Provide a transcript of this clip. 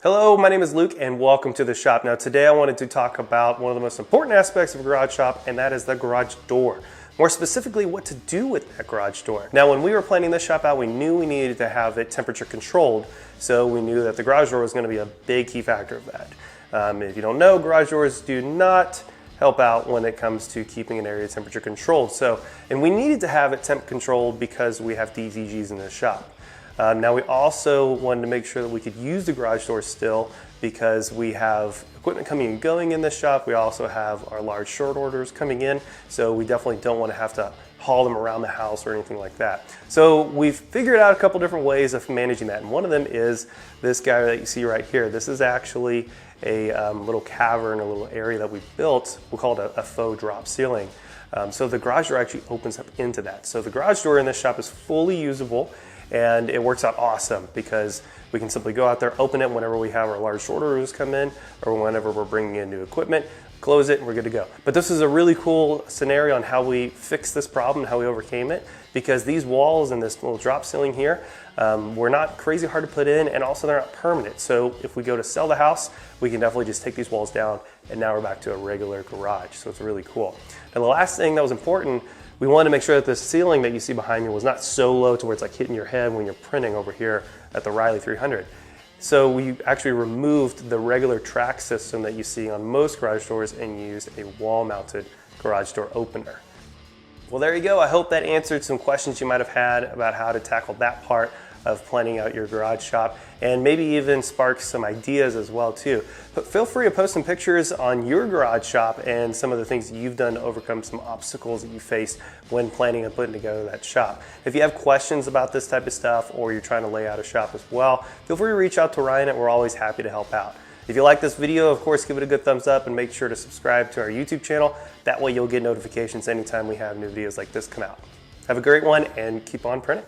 Hello, my name is Luke and welcome to the shop. Now today I wanted to talk about one of the most important aspects of a garage shop, and that is the garage door. More specifically, what to do with that garage door. Now when we were planning this shop out, we knew we needed to have it temperature controlled, so we knew that the garage door was going to be a big key factor of that. If you don't know, garage doors do not help out when it comes to keeping an area temperature controlled. And we needed to have it temp controlled because we have DTGs in this shop. Now we also wanted to make sure that we could use the garage door still because we have equipment coming and going in this shop. We also have our large short orders coming in, so we definitely don't want to have to haul them around the house or anything like that. So we've figured out a couple different ways of managing that, and one of them is this guy that you see right here. This is actually a little cavern, a little area that we built. We'll call it a faux drop ceiling. So the garage door actually opens up into that. So the garage door in this shop is fully usable, and it works out awesome because we can simply go out there, open it whenever we have our large short orders come in or whenever we're bringing in new equipment, close it, and we're good to go. But this is a really cool scenario on how we fixed this problem, how we overcame it, because these walls and this little drop ceiling here were not crazy hard to put in, and also they're not permanent. So if we go to sell the house, we can definitely just take these walls down, and now we're back to a regular garage. So it's really cool. And the last thing that was important, we wanted to make sure that the ceiling that you see behind me was not so low to where it's like hitting your head when you're printing over here at the Riley 300. So we actually removed the regular track system that you see on most garage doors and used a wall-mounted garage door opener. Well, there you go. I hope that answered some questions you might have had about how to tackle that part of planning out your garage shop, and maybe even spark some ideas as well too. But feel free to post some pictures on your garage shop and some of the things you've done to overcome some obstacles that you faced when planning and putting together that shop. If you have questions about this type of stuff, or you're trying to lay out a shop as well, feel free to reach out to Ryonet. We're always happy to help out. If you like this video, of course, give it a good thumbs up and make sure to subscribe to our YouTube channel. That way you'll get notifications anytime we have new videos like this come out. Have a great one and keep on printing.